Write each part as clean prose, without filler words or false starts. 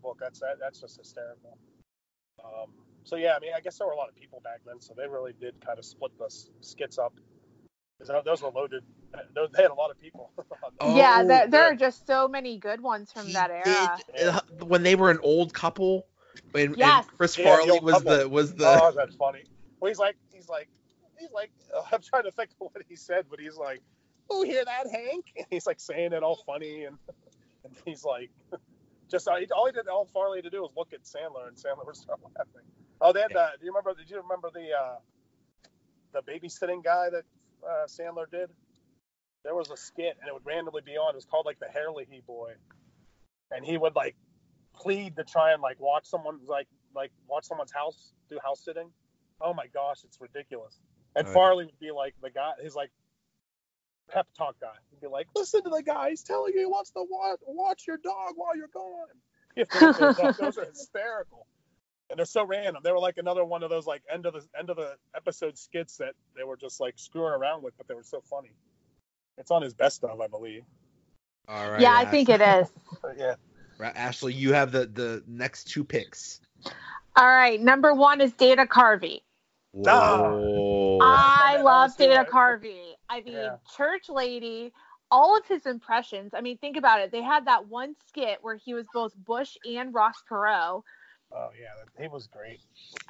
book. That's just hysterical. So yeah, I mean, I guess there were a lot of people back then, so they really did kind of split the skits up. Those were loaded. They had a lot of people. Yeah, there are just so many good ones from that era. When they were an old couple, and Chris the Farley was the Oh, that's funny. Well, he's like, I'm trying to think of what he said, but he's like, "Oh, hear that, Hank?" And he's like saying it all funny, and he's like, just all Farley had to do was look at Sandler, and Sandler would start laughing. Oh, they had that. Did you remember the babysitting guy that Sandler did? There was a skit, and it would randomly be on. It was called like the Hairlehy Boy, and he would like plead to try and like watch someone's house, do house sitting. Oh my gosh, it's ridiculous. And Farley would be like the guy, he's like pep talk guy. He'd be like, listen to the guy, he's telling you he wants to watch your dog while you're gone. Those are hysterical. And they're so random. They were like another one of those like end of the episode skits that they were just like screwing around with, but they were so funny. It's on his best of, I believe. All right. Yeah, I think it is. Yeah. Ashley, you have the next two picks. All right, number 1 is Dana Carvey. Whoa. I love Dana Carvey. I mean, Church Lady, all of his impressions. I mean, think about it. They had that one skit where he was both Bush and Ross Perot. Oh yeah, he was great.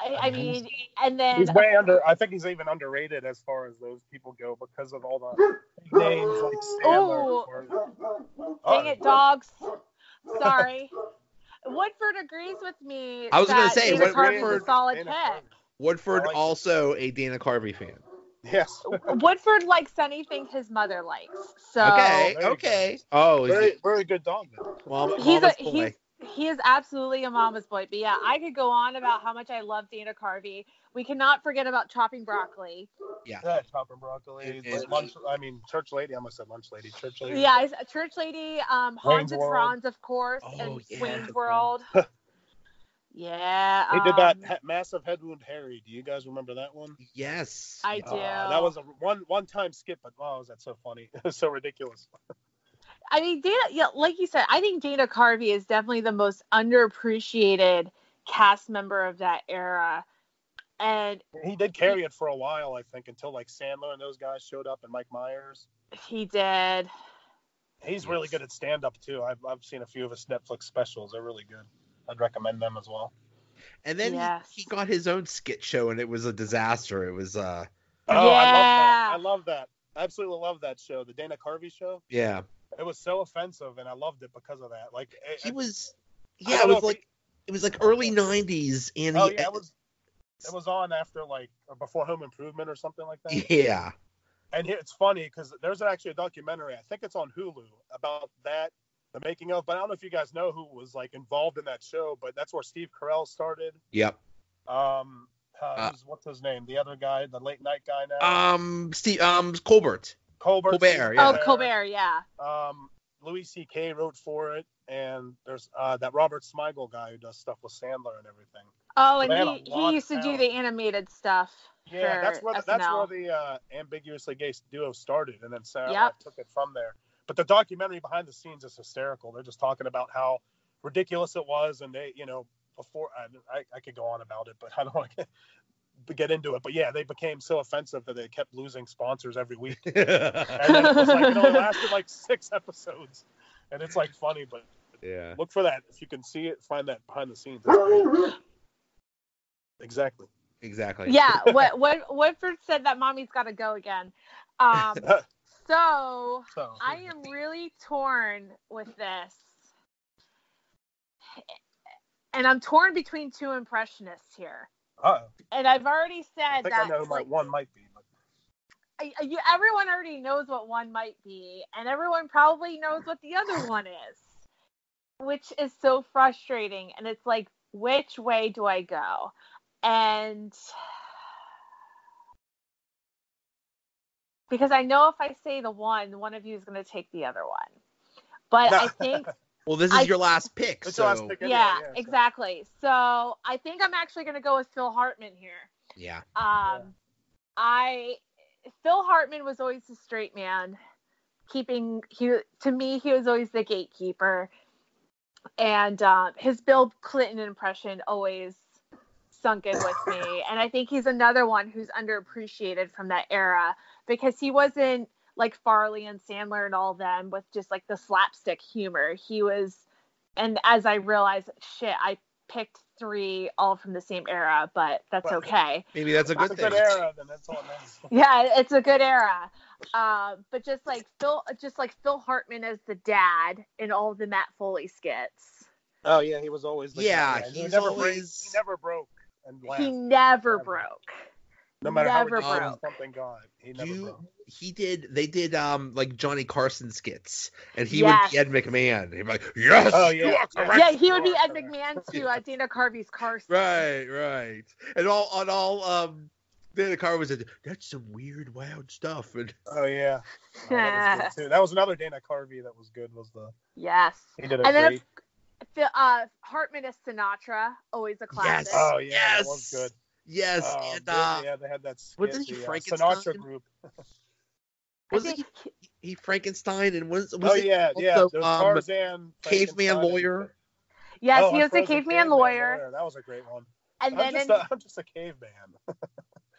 I mean, and then he's way I think he's even underrated as far as those people go because of all the names like Sandler. Dang it, dogs! Sorry. Woodford agrees with me. I was going to say Dana Carvey's a solid pick. Woodford also a Dana Carvey fan. Yes. Woodford likes anything his mother likes. So okay. Oh, very good dog. Well, he is absolutely a mama's boy. But yeah, I could go on about how much I love Dana Carvey. We cannot forget about Chopping Broccoli. Yeah, Chopping Broccoli. Church Lady. I almost said Lunch Lady. Church Lady. Yeah, Church Lady. Haunted Franz, of course, and Wayne's World. Yeah. He did that Massive Head Wound Harry. Do you guys remember that one? Yes. I do. That was a one-time skit, but wow, was that so funny? It was so ridiculous. I mean, like you said, I think Dana Carvey is definitely the most underappreciated cast member of that era. And he did carry it for a while, I think, until like Sandler and those guys showed up and Mike Myers. He did. He's really good at stand-up too. I've seen a few of his Netflix specials. They're really good. I'd recommend them as well. And then he got his own skit show, and it was a disaster. It was I love that. I absolutely love that show, the Dana Carvey show. Yeah. It was so offensive, and I loved it because of that. Like it was like early '90s, and it was on after or before Home Improvement or something like that. Yeah. And it's funny because there's actually a documentary. I think it's on Hulu about that, the making of. But I don't know if you guys know who was like involved in that show. But that's where Steve Carell started. Yep. What's his name? The other guy, the late night guy now. Colbert. Colbert. Yeah. Oh, Colbert, yeah. Louis C.K. wrote for it, and there's that Robert Smigel guy who does stuff with Sandler and everything. Oh, and he used to do the animated stuff. Yeah, that's where the ambiguously gay duo started, and then Sandler took it from there. But the documentary behind the scenes is hysterical. They're just talking about how ridiculous it was, and they, before I could go on about it, but I don't want to get into it. But yeah, they became so offensive that they kept losing sponsors every week. And then it was it only lasted 6 episodes, and it's funny, but look for that if you can see it. Find that behind the scenes. Exactly. Yeah. What Woodford said that mommy's got to go again. So I am really torn with this. And I'm torn between two impressionists here. And I've already said that. I know who one might be. Everyone already knows what one might be, and everyone probably knows what the other one is, which is so frustrating. And it's which way do I go? And because I know if I say the one of you is going to take the other one. But I think... Well, this is your last pick. So. Last pick anyway, yeah, exactly. So I think I'm actually going to go with Phil Hartman here. Yeah. Phil Hartman was always the straight man. To me, he was always the gatekeeper. And his Bill Clinton impression always sunk in with me. And I think he's another one who's underappreciated from that era because he wasn't like Farley and Sandler and all them with just like the slapstick humor. He was, and as I realized, shit, I picked 3 all from the same era, but that's okay. Maybe that's a good thing. It's a good era, then that's all it matters. Yeah, it's a good era. But just like Phil Hartman as the dad in all of the Matt Foley skits. Oh yeah, he was always the guy. He never broke and laughed. He never broke. No matter how broke. something got, he never broke. They did like Johnny Carson skits, and he would be Ed McMahon. He'd be like, yes, you are correct. Yeah, he would be Ed McMahon to Dana Carvey's Carson. Right. And all Dana Carvey was like, that's some weird, wild stuff. And oh yeah, that was good too. That was another Dana Carvey that was good. Yes. He did it great. Then Hartman as Sinatra, always a classic. Yes. Oh yeah, that was good. Yes, and they had that skit, wasn't he Frankenstein? Sinatra group. Wasn't he Frankenstein and was also, Tarzan, caveman lawyer? Yes, he was a caveman lawyer. That was a great one. And I'm just a caveman.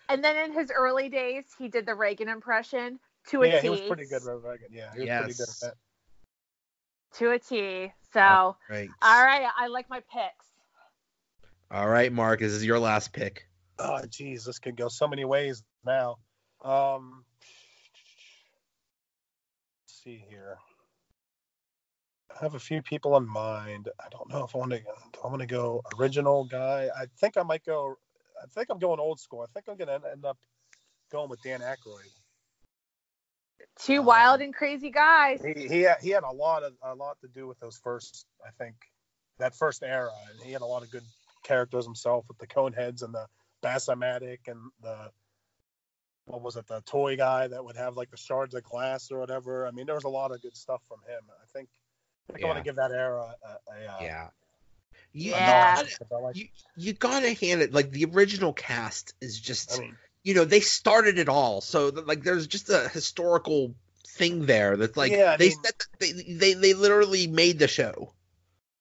And then in his early days, he did the Reagan impression to a T. Yeah, he was pretty good with Reagan. Yeah, he was pretty good at that. To a T. So, all right, I like my picks. All right, Mark, this is your last pick. Oh, geez, this could go so many ways now. Let's see here. I have a few people in mind. I don't know if I want to go original guy. I think I'm going old school. I think I'm going to end up going with Dan Aykroyd. Two wild and crazy guys. He had a lot to do with those that first era, and he had a lot of good characters himself with the Coneheads and the Bassomatic and the toy guy that would have like the shards of glass or whatever. I mean, there was a lot of good stuff from him. I think I want to give that era You gotta hand it, like, the original cast is just, they started it all, so like there's just a historical thing there that's like they literally made the show.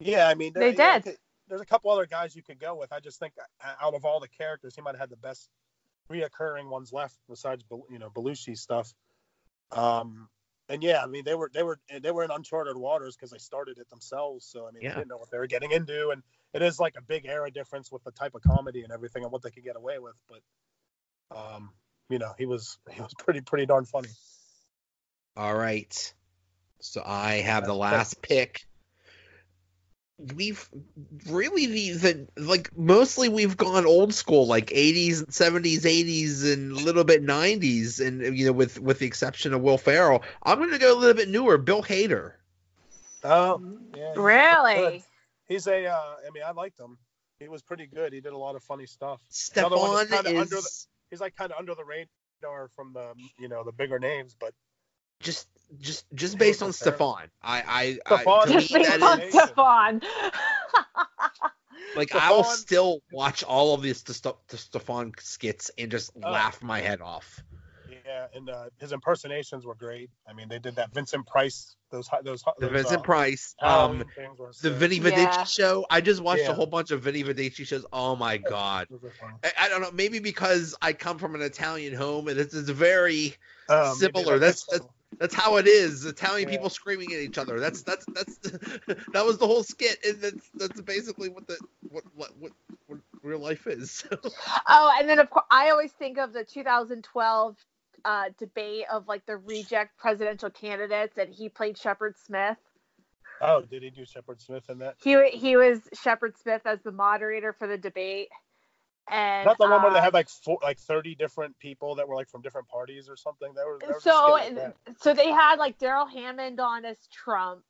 Yeah, I mean they did. There's a couple other guys you could go with. I just think out of all the characters, he might have had the best reoccurring ones left besides Belushi stuff. And yeah, I mean they were in uncharted waters because they started it themselves. So I mean, they didn't know what they were getting into, and it is like a big era difference with the type of comedy and everything and what they could get away with. But he was pretty darn funny. All right, so I have the last pick. We've really mostly we've gone old school, like 80s, 70s, 80s, and a little bit 90s, and with the exception of Will Ferrell, I'm going to go a little bit newer. Bill Hader. Oh, yeah. Really? He's I liked him. He was pretty good. He did a lot of funny stuff. Stefan he's like kind of under the radar from the bigger names, but just based on Stefan. Stefan. Like, I will still watch all of these Stefan skits and just laugh my head off. Yeah, and his impersonations were great. I mean, they did that Vincent Price, the Vincent Price, the Vinny Vidici show. I just watched a whole bunch of Vinny Vidici shows. Oh my god! I don't know, maybe because I come from an Italian home and it's very similar. That's how it is. Italian people screaming at each other. That was the whole skit, and that's basically what real life is. Oh, and then of course I always think of the 2012 debate of like the reject presidential candidates, and he played Shepard Smith. Oh, did he do Shepard Smith in that? He was Shepard Smith as the moderator for the debate. And not the one where they had like 30 different people that were like from different parties or something. So they had like Daryl Hammond on as Trump.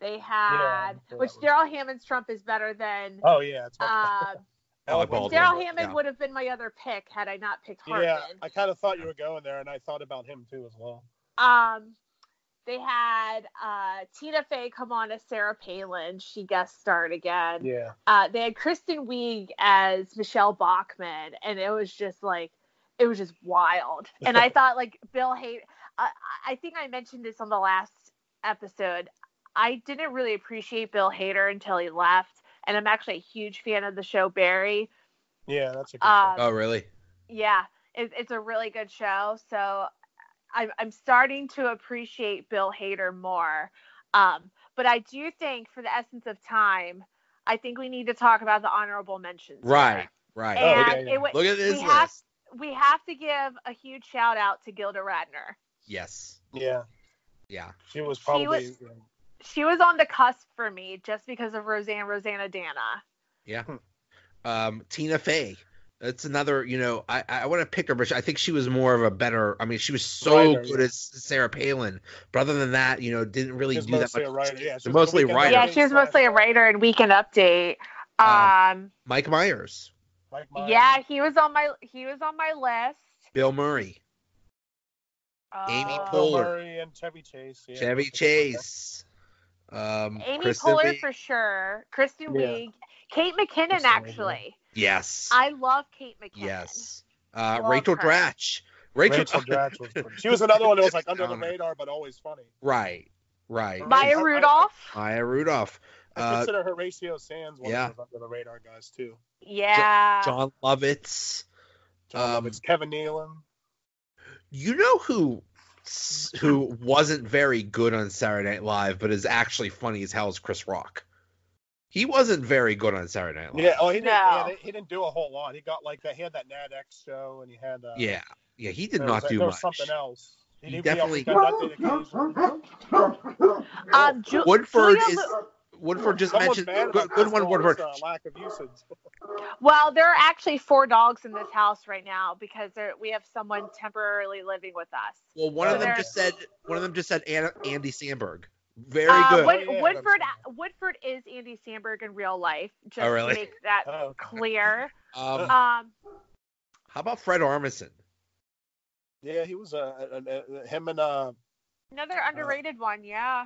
They had which Daryl Hammond's Trump is better than. Oh yeah, it's Daryl Hammond would have been my other pick had I not picked Hartman. Yeah, I kind of thought you were going there, and I thought about him too as well. They had Tina Fey come on as Sarah Palin. She guest starred again. Yeah. They had Kristen Wiig as Michelle Bachmann, and it was just wild. And I thought like Bill Hader. I think I mentioned this on the last episode. I didn't really appreciate Bill Hader until he left, and I'm actually a huge fan of the show Barry. Yeah, that's a good show. Oh, really? Yeah, it's a really good show. So I'm starting to appreciate Bill Hader more. But I do think, for the essence of time, I think we need to talk about the honorable mentions. Right. And look at this list. We have to give a huge shout out to Gilda Radner. Yes. Yeah. She was probably. She was on the cusp for me just because of Rosanna Dana. Yeah. Tina Fey. That's another, I want to pick her, but I think she was more of a better, she was so good as Sarah Palin. But other than that, didn't really do that much. Yeah, mostly writer. Yeah, she was mostly a writer in Weekend Update. Mike Myers. Yeah, he was on my list. Bill Murray. Amy Poehler. Bill Murray and Chevy Chase. Yeah, Chevy Chase. Amy Kristen Poehler Wiig. for sure. Kristen Wiig. Kate McKinnon, actually. Yes. I love Kate McKinnon. Yes. Rachel Dratch. Rachel Dratch was pretty. She was another one that was like under the radar, but always funny. Right. Maya Rudolph. I consider Horatio Sands one of those under the radar guys too. Yeah. John Lovitz. Kevin Nealon. You know who wasn't very good on Saturday Night Live, but is actually funny as hell, is Chris Rock. He wasn't very good on Saturday Night Live. Yeah, he didn't. Yeah, he didn't do a whole lot. He got he had that Nat X show, and he had. He did not do much. There was something else. He definitely. Woodford just mentioned. Good one, Woodford. Lack of usage. Well, there are actually 4 dogs in this house right now because we have someone temporarily living with us. Well, one of them just said Andy Samberg. Very good. Woodford is Andy Samberg in real life. Just really? to make that clear. How about Fred Armisen? Yeah, he was him and another underrated one. Yeah.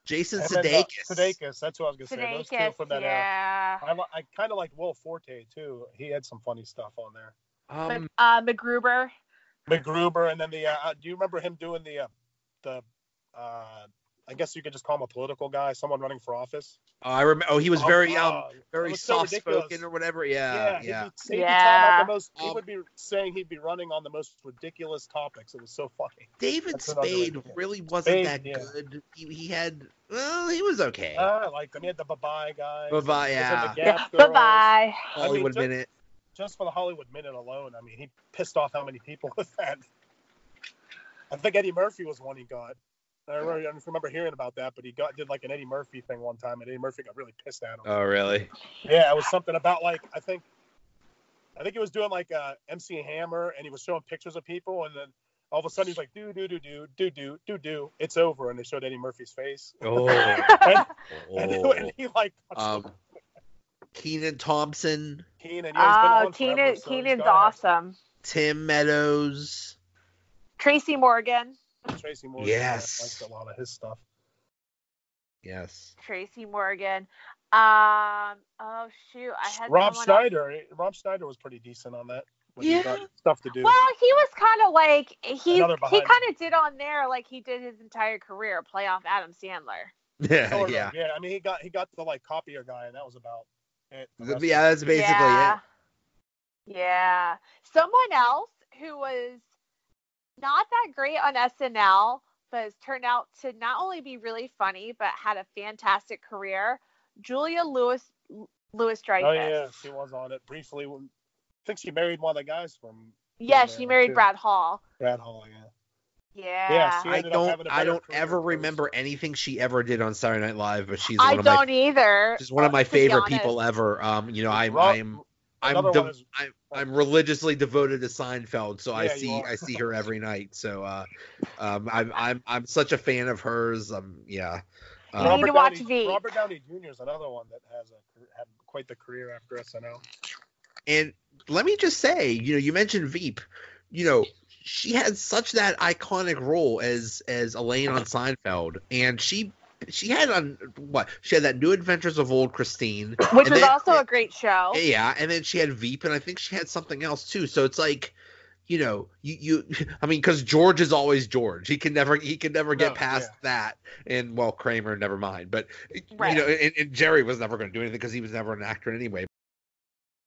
Jason Sudeikis. Sudeikis, that's what I was gonna say. Those two from that era. I kind of like Will Forte too. He had some funny stuff on there. MacGruber, and then the do you remember him doing the I guess you could just call him a political guy, someone running for office. I remember. Oh, he was very soft spoken or whatever. Yeah. He would be saying he'd be running on the most ridiculous topics. It was so funny. David Spade really wasn't that good. He had. Well, he was okay. I liked him. He had the Bye-Bye guy. Bye-Bye, yeah. Bye-Bye. Hollywood Minute. Just for the Hollywood Minute alone, he pissed off how many people with that. I think Eddie Murphy was one he got. I remember hearing about that, but he did like an Eddie Murphy thing one time, and Eddie Murphy got really pissed at him. Oh, really? Yeah, it was something about I think he was doing like MC Hammer, and he was showing pictures of people, and then all of a sudden he's like, do, it's over, and they showed Eddie Murphy's face. Oh. and he like. Kenan Thompson. Keenan's awesome. Tim Meadows. Tracy Morgan. Yes. I liked a lot of his stuff. Yes. Tracy Morgan. Oh shoot, I had Rob Schneider. Rob Schneider was pretty decent on that. Yeah. He got stuff to do. Well, he was kind of like he kind of did on there like he did his entire career, play off Adam Sandler. Yeah. Yeah. He got the like copier guy, and that was about it. Yeah, that's basically it. Yeah. Someone else who was not that great on SNL, but has turned out to not only be really funny, but had a fantastic career. Julia Louis-Dreyfus. Oh yeah, she was on it briefly. I think she married one of the guys from. Yeah, she married Brad Hall. Brad Hall, yeah. Yeah. I don't ever remember anything she ever did on Saturday Night Live, but she's either. She's one of my favorite people ever. I'm religiously devoted to Seinfeld, so I see her every night. So I'm such a fan of hers. You need to watch Veep. Robert Downey Jr. is another one that had quite the career after SNL. And let me just say, you mentioned Veep. She had such that iconic role as Elaine on Seinfeld, and she had she had that New Adventures of Old Christine, which was also a great show. Yeah, and then she had Veep, and I think she had something else too. So it's like I mean, because George is always George. He can never get past that. And well, Kramer, never mind. But right. And Jerry was never going to do anything because he was never an actor anyway.